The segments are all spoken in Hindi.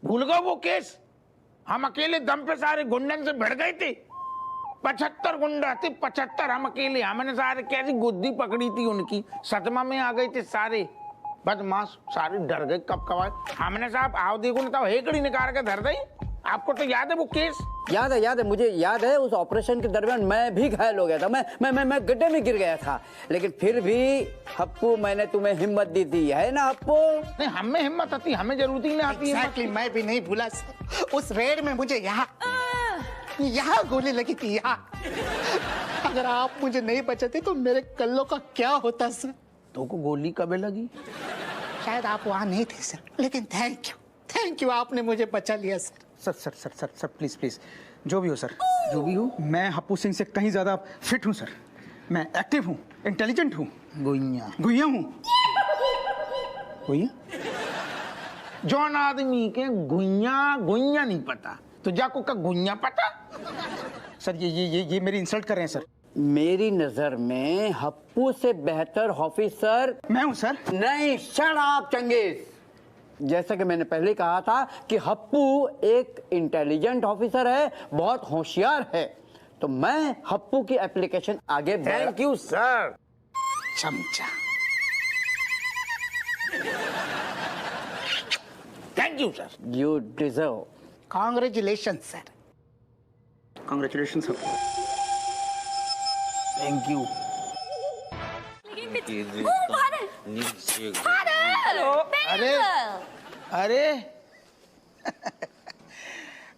भूल गए वो केस? हम अकेले दम पे सारे गुंडन से भिड़ गए थे। 75 गुंडा थे, 75। हम अकेले, हमने सारे कैसी गुद्दी पकड़ी थी उनकी, सदमा में आ गए थे सारे बदमाश, सारे डर गए। कब कब आए हमने साहब, आओ देखो ना, हेकड़ी निकाल के धर दी। आपको तो याद है वो केस? याद है, मुझे याद है। उस ऑपरेशन के दरमियान मैं भी घायल हो गया था। मैं गड्ढे में गिर गया था, लेकिन फिर भी हप्पू मैंने तुम्हें हिम्मत दी थी, है ना हप्पू? नहीं, हमें हिम्मत आती, हमें जरूरत ही नहीं आती है। Exactly, मैं भी नहीं भूला सर। उस रेड में मुझे यहाँ गोली लगी थी, यहाँ। अगर आप मुझे नहीं बचाते तो मेरे कल्लों का क्या होता सर? तो को गोली कब लगी? शायद आप वहां नहीं थे सर, लेकिन थैंक यू, आपने मुझे बचा लिया सर। सर प्लीज, जो भी हो सर, जो भी हो, मैं हप्पू सिंह से कहीं ज्यादा फिट हूँ सर। मैं एक्टिव हूँ, इंटेलिजेंट हूँ। गुइया हूँ। जौन आदमी के गुइया नहीं पता, तो जाको का गुइया पता? सर ये मेरी इंसल्ट कर रहे हैं सर। मेरी नजर में हप्पू से बेहतर ऑफिसर मैं हूँ सर। नहीं, शट अप चंगेज। जैसा कि मैंने पहले कहा था कि हप्पू एक इंटेलिजेंट ऑफिसर है, बहुत होशियार है, तो मैं हप्पू की एप्लीकेशन आगे थैंक यू सर। चमचा। Thank you sir. You deserve. Congratulation sir. Congratulation sir. Thank you. अरे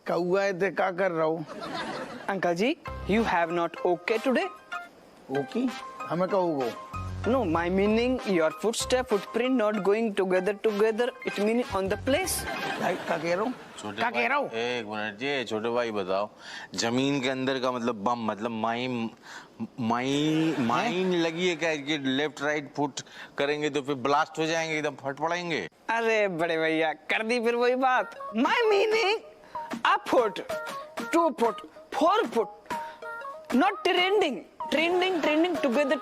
कौआ थे, क्या कर रहा हूँ? Uncle ji, you have not okay today? Okay, हमें कहोगे? No, my meaning your footprint not going together. It means on the place. भाई क्या कह रहा हूँ? क्या कह रहा हूँ? एक मिनट जी, छोटे भाई बताओ, जमीन के अंदर का मतलब बम, मतलब माइन लगी है क्या कि लेफ्ट राइट फुट करेंगे तो फिर ब्लास्ट हो जाएंगे, एकदम फट पड़ेंगे? अरे बड़े भैया, कर दी फिर वही बात। My meaning a foot, 2 foot, 4 foot, not trending together.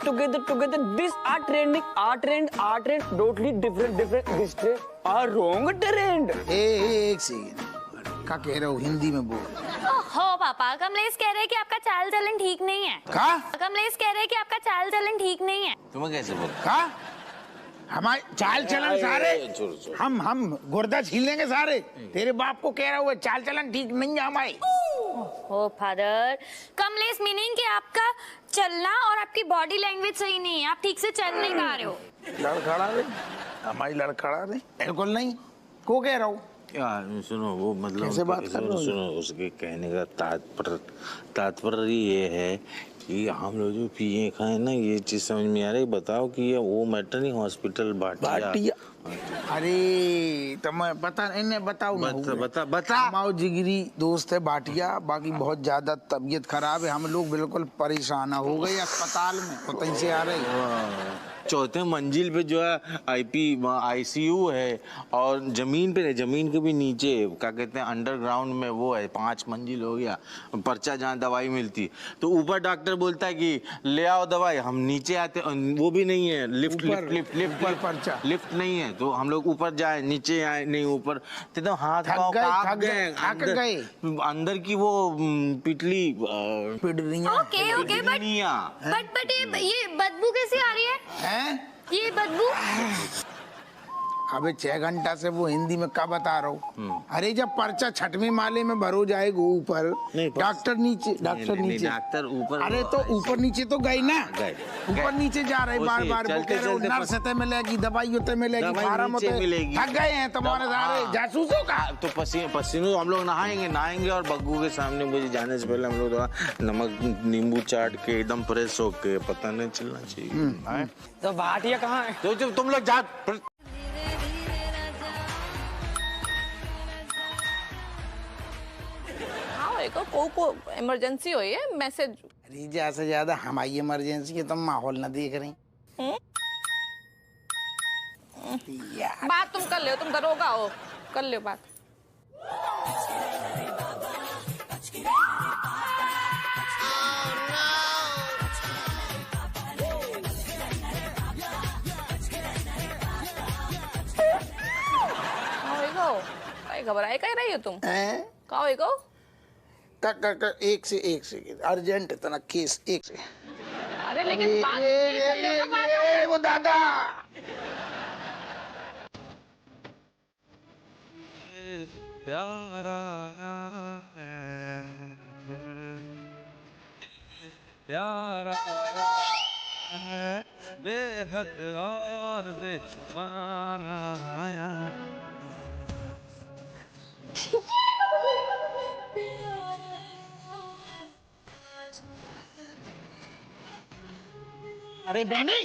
These are trend, totally different. This trend are wrong trend. एक सेकंड, क्या कह रहे हो? हिंदी में बोल। ओहो पापा, कमलेश कह रहे हैं कि आपका चाल चलन ठीक नहीं है। क्या? कमलेश कह रहे हैं कि आपका चाल चलन ठीक नहीं है। तुम्हें कैसे बोल? क्या? हमारे चाल चलन सारे हम गुर्दा छीन लेंगे सारे। तेरे बाप को कह रहा हुआ चाल चलन ठीक नहीं है हमारे। ओ फादर, कमलेश मीनिंग कि आपका चलना और आपकी बॉडी लैंग्वेज सही नहीं है, आप ठीक से चल नहीं पा रहे हो। लड़खड़ा रहे हमारी, लड़खड़ा रहे बिल्कुल नहीं। को कह रहा हूँ? यार सुनो, वो मतलब कैसे बात कर रहे हो? सुनो, उसके कहने का तात्पर्य ये है कि हम लोग जो पिए खाए ना, ये चीज समझ में आ रही। बताओ कि ये वो मैटरनी हॉस्पिटल बाटिया। अरे तो मैं इन्हें बताओ ना। बता हमारा जिगरी दोस्त है बाटिया, बाकी बहुत ज्यादा तबीयत खराब है, हम लोग बिल्कुल परेशान हो गए अस्पताल में, कहीं से आ रहे। चौथे मंजिल पे जो है ICU है, और जमीन के भी नीचे क्या कहते हैं अंडरग्राउंड में वो है, 5 मंजिल हो गया पर्चा जहाँ दवाई मिलती। तो ऊपर डॉक्टर बोलता है कि ले आओ दवाई, हम नीचे आते, वो भी नहीं है लिफ्ट पर्चा लिफ्ट नहीं है, तो हम लोग ऊपर जाए, नीचे आए नहीं, ऊपर तो हाथ पाँव कांप गए। अंदर की वो पिटली ओके बट ये बदबू कैसी आ रही है? ये बदबू? अबे 6 घंटा से वो हिंदी में क्या बता रहा हूँ। अरे जब पर्चा 6वें माले में भरो जाएगा ऊपर, डॉक्टर नीचे डॉक्टर ऊपर। अरे तो ऊपर नीचे तो गए ना, ऊपर नीचे जा रहे बार नर्स होते मिलेगी, दवाई होते मिलेगी, फार्म होते मिलेगी। थक गए हैं तुम्हारे सारे जासूसों का। तो पसीनों हम लोग नहाएंगे और बग्गू के सामने मुझे जाने से पहले हम लोग नमक नींबू चाट के एकदम फ्रेश होके, पता नहीं चलना चाहिए। तो भाटिया कहाँ है? तो तुम लोग जा, को इमरजेंसी हुई है, मैसेज। अरे ज्यादा से ज्यादा हमारी इमरजेंसी है, तुम माहौल न देख रही। बात तुम कर ले, तुम दरोगा हो, कर ले बात। काय घबराए कह रही हो तुम? हैं? कहो एक एक से अर्जेंट इतना केस एक से। अरे लेकिन ये वो दादा अरे बहनी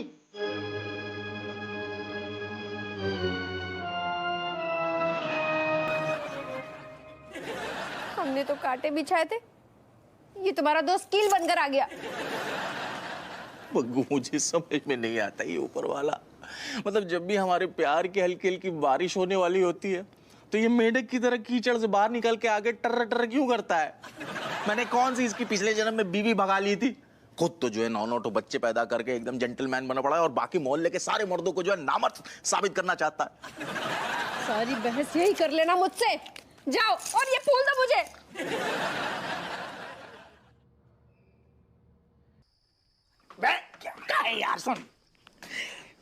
हमने तो कांटे बिछाए थे, ये तुम्हारा दोस्त कील बनकर आ गया। बग्गू मुझे समझ में नहीं आता ये ऊपर वाला, मतलब जब भी हमारे प्यार की हल्की हल्की बारिश होने वाली होती है तो ये मेढक की तरह कीचड़ से बाहर निकल के आगे टर्र टर्र क्यों करता है? मैंने कौन सी इसकी पिछले जन्म में बीवी भगा ली थी? खुद तो जो है 9 बच्चे पैदा करके एकदम जेंटलमैन बना पड़ा है और बाकी मोहल्ले के सारे मर्दों को जो है नामर्द साबित करना चाहता है। सारी बहस यही कर लेना मुझसे। जाओ और ये फूल दो मुझे। क्या है यार, सुन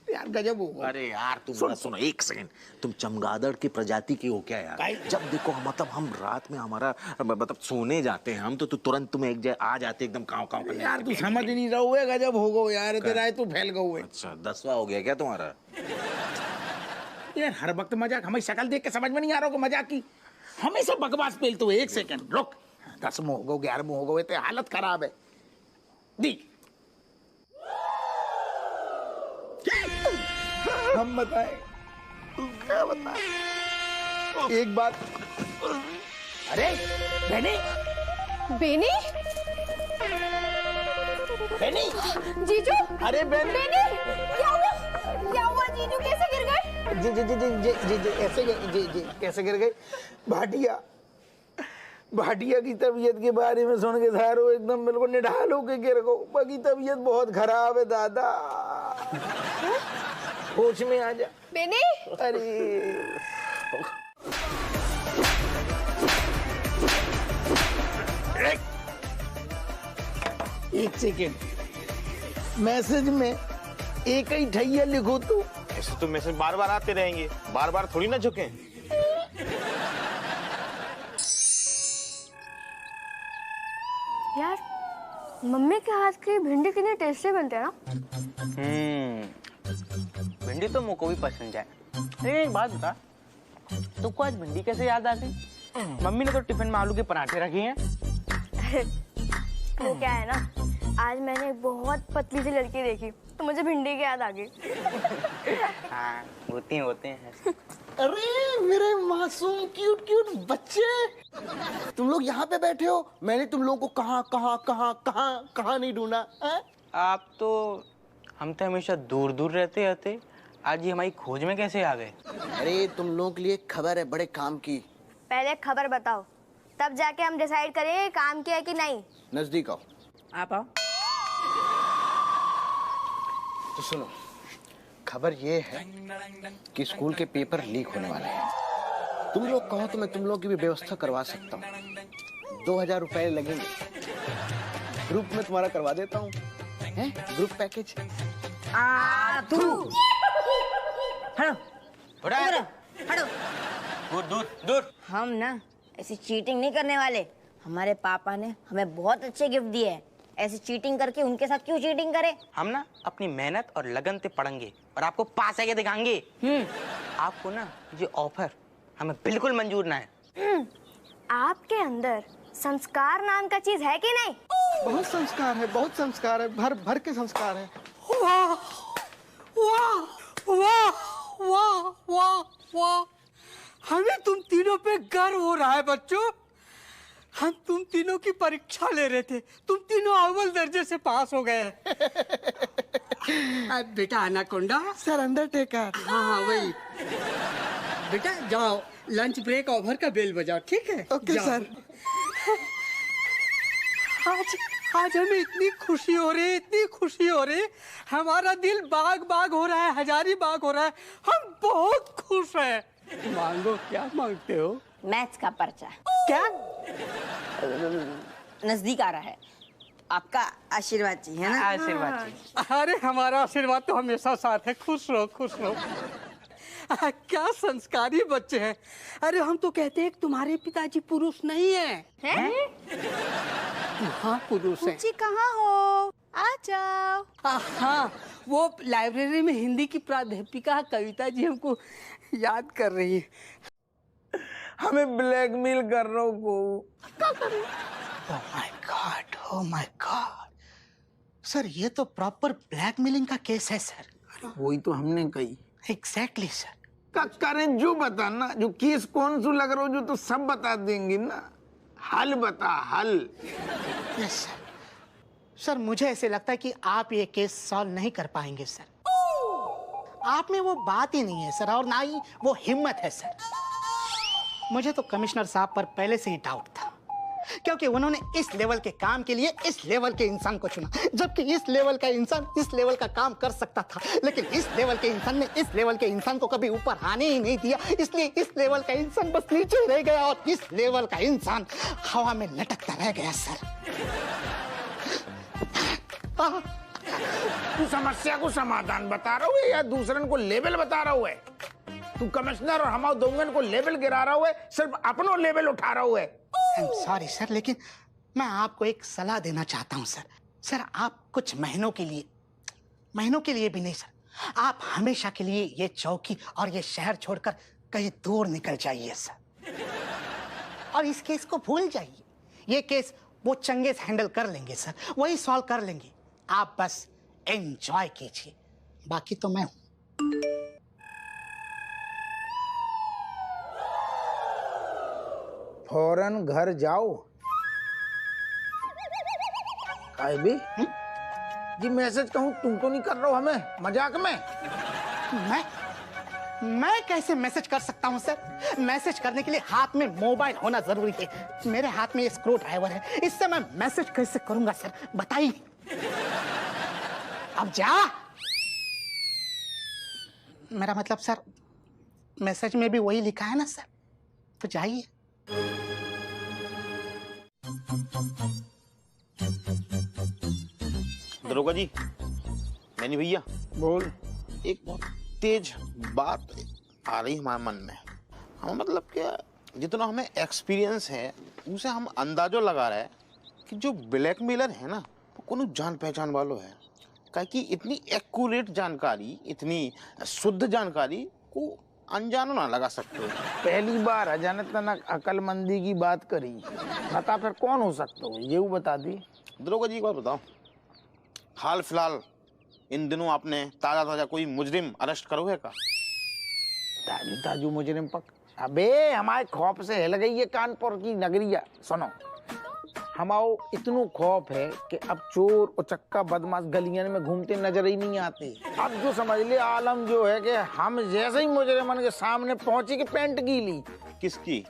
यार, गजब हो। अरे यार तुम बड़ा सुनो, एक सेकंड, तुम चमगादड़ की प्रजाति की हो क्या यार? जब देखो मतलब हम रात में हमारा मतलब सोने जाते हैं हम तो तुरंत तुम्हें एक आ जाते एकदम काव काव करने। यार तू समझ नहीं रहा हुए, गजब हो गो यार, तेरा तू फैल गए। अच्छा 10वां हो गया क्या तुम्हारा? यार हर वक्त मजाक, हमें शक्ल देख के समझ में नहीं आ रहा हो मजाक की, हमेशा बकवास पेलते हुए। एक सेकंड रुक, 10वां हो गो 11वां हो गए, तो हालत खराब है दी। हम बताए क्या बताए एक बात। अरे बेनी बेनी, बेनी जीजू, अरे बेनी क्या हुआ? क्या हुआ जीजू, कैसे गिर गए? जी जी जी जी जी जी ऐसे जी जी कैसे गिर गए? भाटिया की तबीयत के बारे में सुन के सारो एकदम बिल्कुल निढाल होके गिर गो। बाकी तबीयत बहुत खराब है दादा, होश में आ जा बेनी। अरे एक सेकेंड, मैसेज में एक ही ठैया लिखो तो। ऐसे तो मैसेज बार बार आते रहेंगे, बार बार थोड़ी ना झुके। यार मम्मी के हाथ की भिंडी कितनी टेस्टी बनते हैं ना। भिंडी तो मुझको भी पसंद है। लेकिन एक बात बता, तुमको आज भिंडी कैसे याद आ गई? मम्मी ने तो टिफिन में आलू के पराठे रखे हैं। वो क्या है ना, आज मैंने एक बहुत पतली सी लड़की देखी तो मुझे भिंडी की याद आ गई। हाँ होते हैं। अरे मेरे मासूम क्यूट क्यूट बच्चे, तुम लोग यहाँ पे बैठे हो, मैंने तुम लोगों को कहाँ नहीं ढूंढा है? आप तो, हम तो हमेशा दूर दूर रहते, आज ये हमारी खोज में कैसे आ गए? अरे तुम लोगों के लिए खबर है बड़े काम की। पहले खबर बताओ, तब जाके हम डिसाइड करेंगे काम किया है कि नहीं। नजदीक आओ। आप आओ। तो सुनो, खबर ये है कि स्कूल के पेपर लीक होने वाले हैं। तुम लोग कहो तो मैं तुम लोग की भी व्यवस्था करवा सकता हूँ। 2000 रुपए लगेंगे, ग्रुप में तुम्हारा करवा देता हूँ, ग्रुप पैकेज। दूर। हम ना ऐसी चीटिंग नहीं करने वाले। हमारे पापा ने हमें बहुत अच्छे गिफ्ट दिए हैं, ऐसी चीटिंग करके उनके साथ क्यों चीटिंग करें? हम ना अपनी मेहनत और लगन से पढ़ेंगे और आपको पास आके दिखाएंगे। आपको ना ये ऑफर हमें बिल्कुल मंजूर ना है। आपके अंदर संस्कार नाम का चीज है कि नहीं? बहुत संस्कार है, बहुत संस्कार है, भर भर के संस्कार है। वाह वाह वाह वाह वाह वाह, हमें तुम तीनों पे गर्व हो रहा है बच्चों। हम तुम तीनों की परीक्षा ले रहे थे, तुम तीनों अव्वल दर्जे से पास हो गए। बेटा एनाकोंडा सर, अंडरटेकर। हाँ वही। बेटा जाओ, लंच ब्रेक ओवर का बेल बजाओ, ठीक है? Okay sir. आज हमें इतनी खुशी हो रही, हमारा दिल बाग बाग हो रहा है, हजारी बाग हो रहा है। हम बहुत खुश हैं। मांगो, क्या मांगते हो? मैथ्स का पर्चा। क्या? नजदीक आ रहा है, आपका आशीर्वाद चाहिए ना? आशीर्वाद चाहिए। अरे हमारा आशीर्वाद तो हमेशा साथ है, खुश रहो खुश रहो। क्या संस्कारी बच्चे हैं। अरे हम तो कहते हैं कि तुम्हारे पिताजी पुरुष नहीं है, हाँ पुरुष है। जी कहाँ हो? आ जाओ। हाँ, वो लाइब्रेरी में हिंदी की प्राध्यापिका कविता जी हमको याद कर रही है। हमें ब्लैकमेल कर रहा हूँ को। ओह माय गॉड सर, ये तो प्रॉपर ब्लैकमेलिंग का केस है सर। वही तो हमने कही। Exactly sir. करें जो बताना, जो केस कौन सा लग रहा हो, जो तो सब बता देंगे ना। हल बता, हल। Yes sir. सर मुझे ऐसे लगता है कि आप ये केस सॉल्व नहीं कर पाएंगे सर। आप में वो बात ही नहीं है सर, और ना ही वो हिम्मत है सर। मुझे तो कमिश्नर साहब पर पहले से ही डाउट था, क्योंकि उन्होंने इस लेवल के काम के लिए इस लेवल के इंसान को चुना, जबकि इस लेवल का इंसान इस लेवल का काम कर सकता था, लेकिन इस लेवल के इंसान ने इस लेवल के इंसान को कभी ऊपर आने ही नहीं दिया। इसलिए इस लेवल का इंसान बस नीचे रह गया और इस लेवल का इंसान हवा में लटकता रह गया सर। तू समस्या को समाधान बता रहा है या दूसरन को लेवल बता रहा है? तू कमिश्नर और हमारे दोंगन को लेवल गिरा रहा है, सिर्फ अपनो लेवल उठा रहा है। सॉरी सर, लेकिन मैं आपको एक सलाह देना चाहता हूं सर। सर आप कुछ महीनों के लिए भी नहीं सर, आप हमेशा के लिए ये चौकी और ये शहर छोड़कर कहीं दूर निकल जाइए सर, और इस केस को भूल जाइए। ये केस वो चंगेज हैंडल कर लेंगे सर, वही सॉल्व कर लेंगे। आप बस एंजॉय कीजिए, बाकी तो मैं हूं। फौरन घर जाओ। काय भी जी मैसेज कहूँ, तुम तो नहीं कर रहे हो हमें मजाक में? मैं कैसे मैसेज कर सकता हूं सर? मैसेज करने के लिए हाथ में मोबाइल होना जरूरी है। मेरे हाथ में ये स्क्रू ड्राइवर है, इससे मैं मैसेज कैसे करूंगा सर, बताइए। अब जा। मेरा मतलब सर, मैसेज में भी वही लिखा है ना सर, तो जाइए। दरोगा जी, मैंने भैया बोल। एक बहुत तेज बात आ रही हमारे मन में। हम मतलब क्या, जितना हमें एक्सपीरियंस है उसे हम अंदाजो लगा रहे हैं कि जो ब्लैकमेलर है ना, वो कोनो जान पहचान वालों है। कि इतनी एक्यूरेट जानकारी, इतनी शुद्ध जानकारी को अनजानो ना लगा सकते हो। पहली बार अजानत अकलमंदी की बात करी। बता फिर कौन हो सकता हो, ये बता दी। दरोगा जी एक बात बताओ, हाल फिलहाल इन दिनों आपने ताजा कोई मुजरिम अरेस्ट करो है का? ताजू मुजरिम पक? अबे हमारे खौफ से हिल गई है कानपुर की नगरिया। सुनो, हमारो इतनो खौफ है कि अब चोर उचक्का बदमाश गलियन में घूमते नजर ही नहीं आते। अब जो समझ ले आलम जो है कि हम जैसे ही मुजरिमन के सामने पहुंची कि पैंट गीली। किसकी?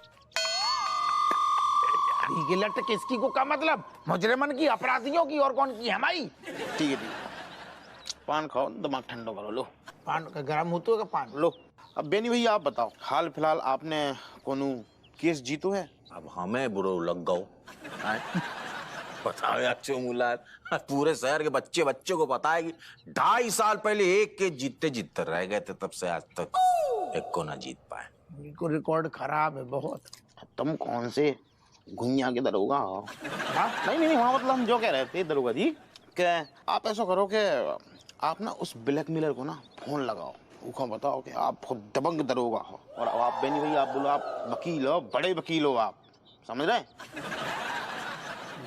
लट किसकी को का मतलब? मुजरिमन की, अपराधियों की, और कौन की? हमारी। ठीक है, पान खाओ, दिमाग ठंडा करो। लो पान का गर्म होते का पान लो। अब बेनी भैया आप बताओ, हाल फिलहाल आपने कोनो केस जीतो है? अब हमें बुरो लग गो बताओ यार चुमुलात, पूरे शहर के बच्चे को पता है कि 2.5 साल पहले एक केस जीतते रह गए थे, तब से आज तक एक को ना जीत पाए। इनको रिकॉर्ड खराब है बहुत। तुम कौन से घुइया के दरोगा हो? नहीं, वहाँ मतलब हम जो कह रहे थे दरोगा जी, कि आप ऐसा करो कि आप ना उस ब्लैकमेलर को ना फोन लगाओ, उसको बताओ कि आप खुद दबंग दरोगा हो, और अब आप बेनी भैया आप बोलो आप वकील हो, बड़े वकील हो आप, समझ रहे?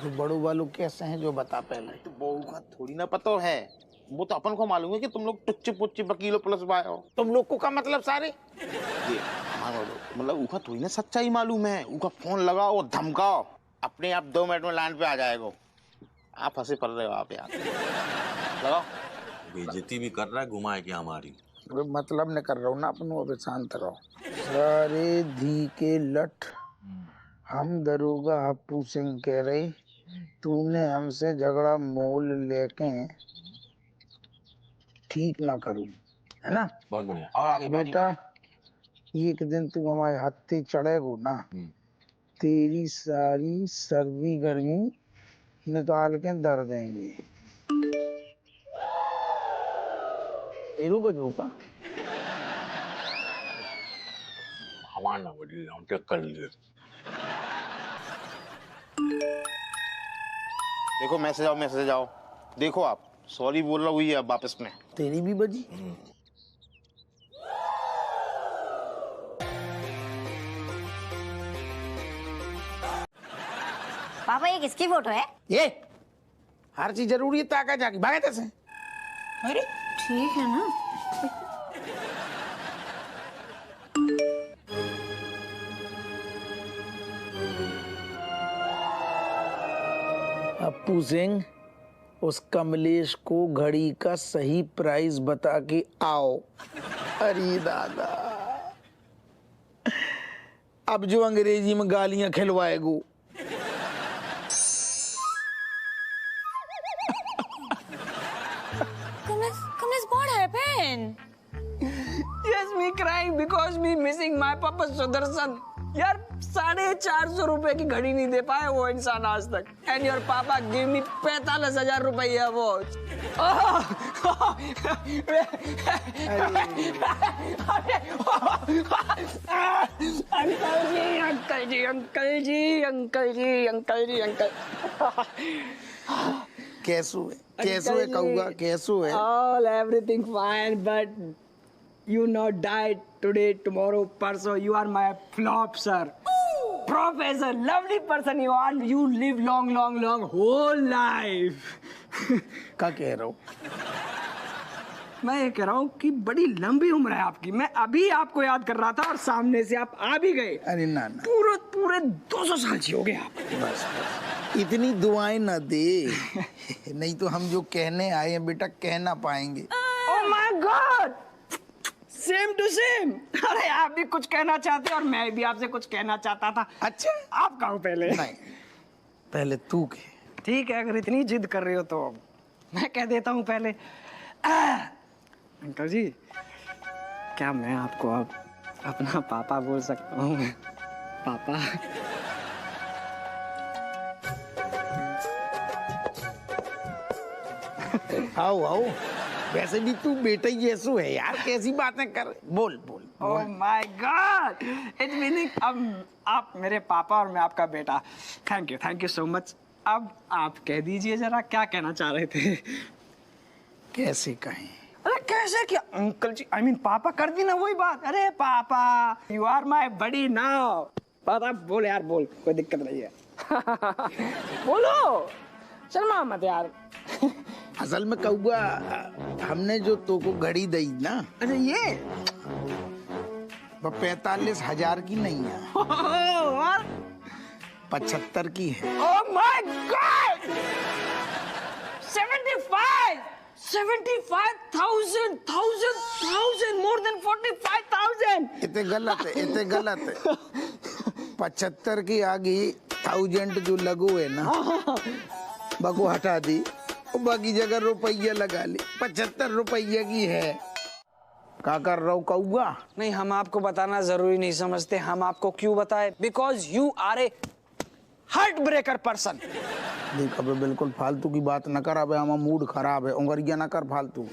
जो बड़ों वालों कैसे हैं जो बता पहले। तो वो का थोड़ी ना पता है, वो तो अपन को मालूम है कि तुम लोग टुच्चे पुच्चे वकीलों प्लस बाय हो। तुम लोग को का मतलब सारे ये मतलब उका थोड़ी ना सच्चाई मालूम है। उका फोन लगाओ और धमकाओ, अपने आप 2 मिनट में लाइन पे आ जाएगा। आप हंसे पड़ रहे हो आप यार। लगाओ। बेइज्जती भी कर रहा है, घुमाए क्या हमारी? मतलब न कर रहा हूँ ना अपनों, अब शांत रहो सारे धी के लठ। हम दरोगा हप्पू सिंह कह रहे, तूने हमसे झगड़ा मोल लेके ठीक ना करूं, है ना? बहुत बढ़िया। और आगे बेटा एक दिन तू हमारे हत्थे चढ़ेगो ना, तेरी सारी सर्दी गर्मी निकाल के दर देंगे। रुका हमारा बड़ी हम कर ले। देखो मैसेज आओ देखो आप, सॉरी बोल रहा हुई है अब वापस में। तेरी भी बजी। पापा ये किसकी फोटो है? ये हर चीज जरूरी है, ताका जाके भागे तैसे। अरे ठीक है ना। अप्पू सिंह, उस कमलेश को घड़ी का सही प्राइस बता के आओ। अरे दादा, अब जो अंग्रेजी में गालियां खिलवाएगो। What happened? Yes, me crying because me missing my papa Sudarshan. यार 450 रुपए की घड़ी नहीं दे पाए वो इंसान आज तक। And your papa give me 45,000 रुपया वॉच। अंकल। कैसू है कौआ, कैसू है? All everything fine, but you not die today, tomorrow, परसों. You are my flop, sir. Professor, lovely person you are. You live long whole life. क्या कह रहा हूँ? मैं ये कह रहा हूँ कि बड़ी लंबी उम्र है आपकी। मैं अभी आपको याद कर रहा था और सामने से आप आ भी गए। अरे ना पूरे 200 साल जियोगे आप। बस इतनी दुआएं ना दे। नहीं तो हम जो कहने आए हैं बेटा कह ना पाएंगे। Oh my God! Same to same. अरे आप भी कुछ कहना चाहते और मैं भी आपसे कुछ कहना चाहता था। अच्छा आप कहो पहले। नहीं, पहले तू कह। ठीक है, अगर इतनी जिद कर रहे हो तो मैं कह देता हूँ पहले। अंकल जी, क्या मैं आपको अब अपना पापा बोल सकता हूँ? पापा। आओ वैसे भी तू बेटा ही जैसू है यार, कैसी बातें कर। बोल। Oh my God, it meaning अब आप मेरे पापा और मैं आपका बेटा। Thank you so much. अब आप कह दीजिए जरा क्या कहना चाह रहे थे? कैसे कहें? अरे कैसे क्या अंकल जी, आई मीन पापा कर दी ना वही बात। अरे पापा, you are my buddy now. पापा बोल यार, बोल, कोई दिक्कत नहीं है। बोलो, शर्मा मत यार। असल में कौआ, हमने जो तो को घड़ी दी ना, अच्छा ये 45,000 की नहीं है, 75 की है। Oh my God, 75,000 more than 45,000। इतने गलत है 75 की आगे 1000 जो लगो है ना, बको हटा दी, बाकी जगह रुपया लगा ली। 75 रुपये की है। क्या कर रहा हूँ कौआ? नहीं, हम आपको बताना जरूरी नहीं समझते। हम आपको क्यों बताए? Because you are a heart breaker person. देख अबे बिल्कुल फालतू की बात न कर, अबे हमारा मूड खराब है, उंगरिया न कर फालतू।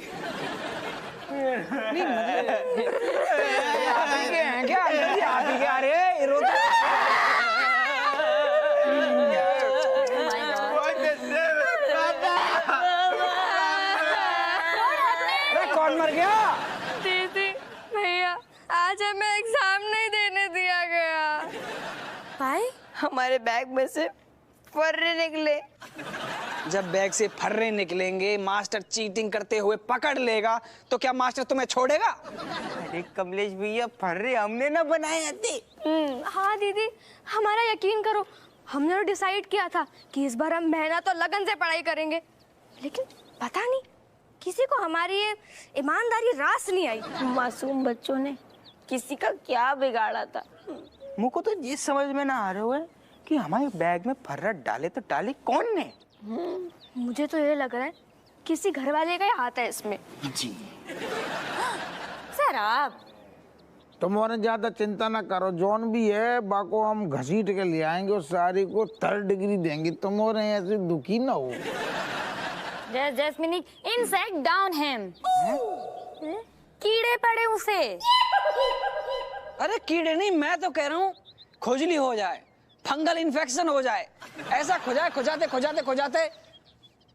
कौन मर गया? दीदी, भैया, आज हमें एग्जाम नहीं देने दिया गया। भाई, हमारे बैग में से फर्रे निकले। जब बैग से फर्रे निकलेंगे, मास्टर चीटिंग करते हुए पकड़ लेगा, तो क्या मास्टर तुम्हें छोड़ेगा? अरे कमलेश भैया, फर्रे हमने ना बनाए थे। हाँ दीदी, हमारा यकीन करो, हमने तो डिसाइड किया था कि इस बार हम मेहनत और लगन से पढ़ाई करेंगे, लेकिन पता नहीं किसी को हमारी ये ईमानदारी रास नहीं आई। मासूम बच्चों ने किसी का क्या बिगाड़ा था? मुझको तो ये समझ में ना आ रहा है कि हमारे बैग में फर्रा डाले तो डाले कौन ने? मुझे तो ये लग रहा है किसी घर वाले का ही हाथ है इसमें। जी सर, आप तुम और ज्यादा चिंता ना करो, जौन भी है बाको हम घसीट के ले आएंगे और सारे को 3rd डिग्री देंगे। तुम और ऐसे दुखी ना हो। Just meaning insect down him. कीड़े पड़े उसे। अरे कीड़े नहीं, मैं तो कह रहा हूँ खुजली हो जाए, फंगल इन्फेक्शन हो जाए, ऐसा खुजाते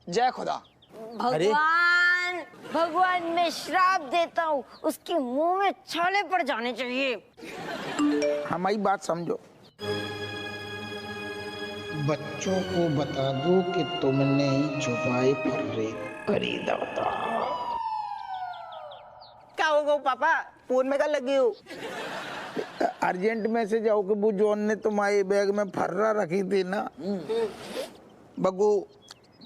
जय खुदा। भगवान मैं श्राप देता हूँ, उसके मुंह में छाले पड़ जाने चाहिए। हमारी बात समझो। बच्चों को बता दो कि तुमने ही छुपाए फर्रे खरीदा था। क्या हो गो पापा, फोन में क्या लगी हो? अर्जेंट मैसेज आओ कि वो जॉन ने तुम्हारे बैग में फर्रा रखी थी ना, बगू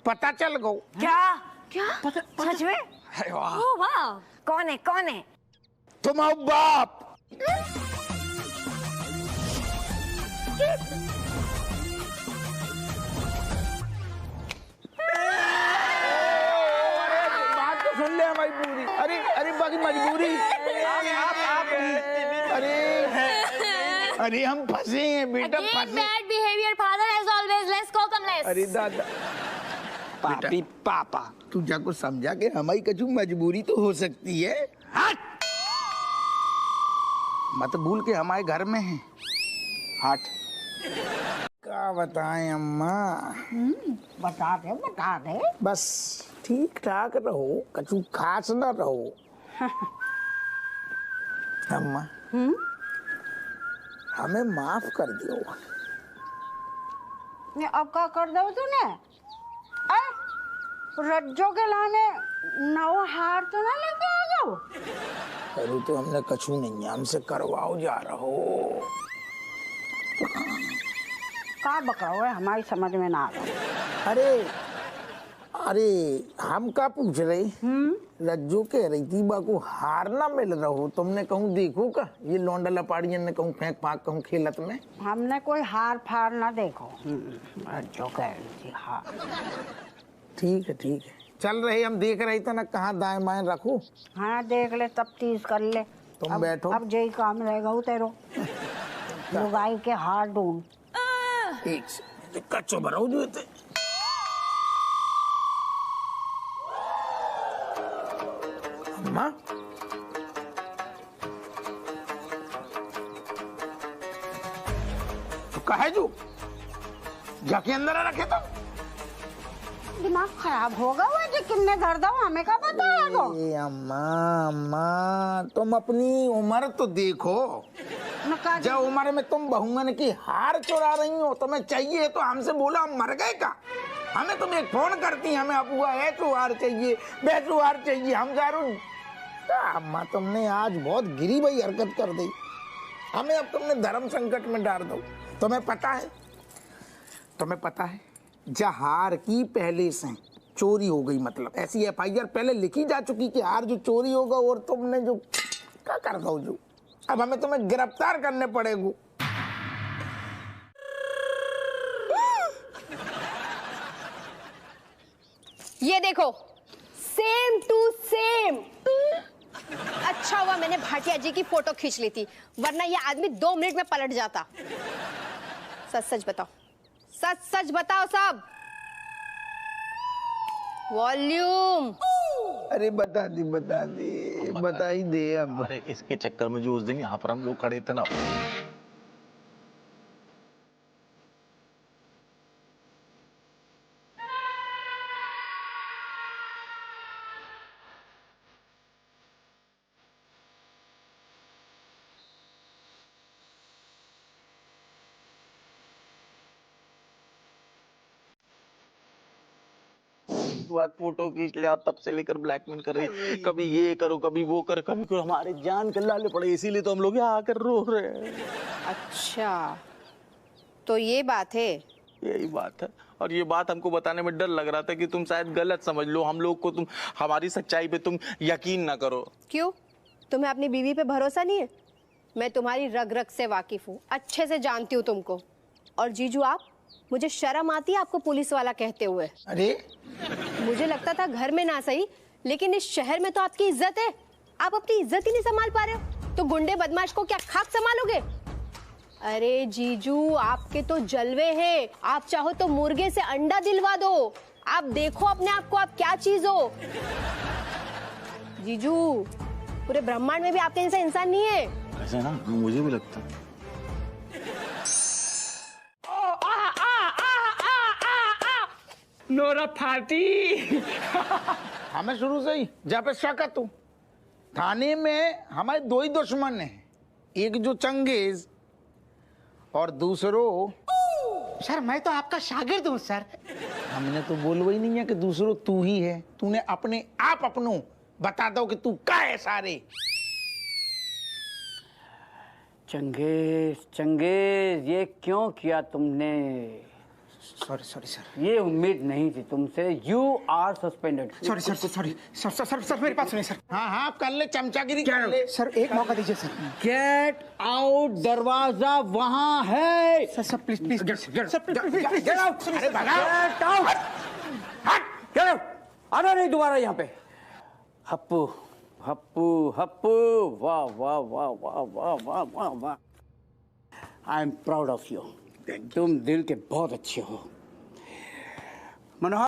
पता चल गो। क्या सच में? अरे वाह। ओह वाह। कौन है? तुम्हारा बाप। बात तो सुन ले हमारी पूरी। अरे बाकी मजबूरी। अरे हम फंसे हैं बेटा, फंसे। Bad behavior father as always. Let's go Kamlesh. अरे दादा पापी पापा, तू जाको समझा के हमारी कछु मजबूरी तो हो सकती है। हट मत भूल के हमारे घर में है। हट। क्या बताएं अम्मा? बता दे। बस ठीक ठाक रहो, कछु खास ना रहो। अम्मा हमें माफ कर दियो। अब क्या कर दो तूने? रज्जो के लाने नौ हार तो ना लेके आ जाओ। अरे तो हमने कछु नहीं, हमसे करवाओ जा रहो। का बकाओ है, हमारी समझ में ना आ रहा। अरे हम का पूछ रहे? रज्जो कह रही थी बाको हार ना मिल रहो, तुमने कहूँ देखो का ये लौंडा लपाड़ियन ने कहूँ फेंक फाक कहूँ खेलत में। हमने कोई हार फार ना देखो। रज्जो कह रही थी हार। ठीक है चल रहे, हम देख रहे थे ना कहाँ दाएं बाएं रखो। हाँ देख ले, तब तीस कर ले। तुम बैठो। अब यही काम रहेगा तेरो, लुगाई के हार ढूंढ। एक से कच्चो भराओ जो थे। अम्मा तो कहे जो जाके अंदर रखे तो दिमाग खराब होगा वो जी, किन्ने धर दो, हमें क्या पता है वो। अम्मा तुम अपनी उम्र तो देखो। जब उम्र में तुम बहुमन की हार चुरा रही हो, तुम्हें चाहिए तो हमसे बोला हम मर गए का? हमें तुम एक फोन करती, हमें अबुआ है तो हार चाहिए, बेचू हार चाहिए, हम जा रहे। अम्मा तुमने आज बहुत गिरी भाई हरकत कर दी, हमें अब तुमने धर्म संकट में डाल दो। तुम्हें पता है जहार की पहले से चोरी हो गई, मतलब ऐसी FIR पहले लिखी जा चुकी कि हार जो चोरी होगा, और तुमने जो क्या कर दो जो अब हमें तुम्हें गिरफ्तार करने पड़ेगा। ये देखो, सेम टू सेम। अच्छा हुआ मैंने भाटिया जी की फोटो खींच ली थी, वरना ये आदमी 2 मिनट में पलट जाता। सच सच बताओ सब। वॉल्यूम। अरे बता ही दे अब। अरे इसके चक्कर में जो उस दिन यहाँ पर हम लोग खड़े थे ना, फोटो खींच लिया, तब से लेकर ब्लैकमेल कर रही, कभी ये करो कभी वो कर, कभी को हमारे जान के लाले पड़े, इसीलिए तो हम लोग यहाँ आकर रो रहे हैं। अच्छा तो ये बात है। यही बात है, और ये बात हमको बताने में डर लग रहा था कि तुम शायद गलत समझ लो हम लोग को, तुम हमारी सच्चाई पे तुम यकीन ना करो। क्यों, तुम्हें अपनी बीवी पे भरोसा नहीं है? मैं तुम्हारी रग रग से वाकिफ हूँ, अच्छे से जानती हूँ तुमको। और जीजू आप, मुझे शर्म आती है आपको पुलिस वाला कहते हुए। अरे मुझे लगता था घर में ना सही, लेकिन इस शहर में तो आपकी इज्जत है, आप अपनी इज्जत ही नहीं संभाल पा रहे हो। तो गुंडे बदमाश को क्या खाक संभालोगे? अरे जीजू, आपके तो जलवे हैं। आप चाहो तो मुर्गे से अंडा दिलवा दो। आप देखो अपने आप को, आप क्या चीज हो। जीजू, पूरे ब्रह्मांड में भी आपके जैसा इंसान नहीं है। ऐसा ना, मुझे भी लगता है। नोरा फाटी। हमें शुरू से ही जहाँ पे शक है तू, थाने में हमारे दो ही दुश्मन हैं, एक जो चंगेज और दूसरो। सर मैं तो आपका शागिर्द हूँ सर। हमने तो बोलवा ही नहीं है कि दूसरो तू ही है। तूने अपने आप अपनों बता दो कि तू क्या है सारे। चंगेज, चंगेज, ये क्यों किया तुमने? Sorry sorry sir. ये उम्मीद नहीं थी तुमसे। You are suspended. Sorry sir, sorry sir, sir sir मेरी बात सुनिए सर। हाँ हाँ, कर ले चमचागिरी कर ले। सर एक मौका दीजिए सर। गेट आउट, दरवाजा वहां है। Sir sir please please get out. अरे भगा। Get out, get out. आना नहीं दोबारा यहाँ पे। हप्पू, हप्पू, हप्पू, वाह वाह वाह वाह वाह वाह वाह वाह। I am proud of you. तुम दिल के बहुत अच्छे हो मनोहर।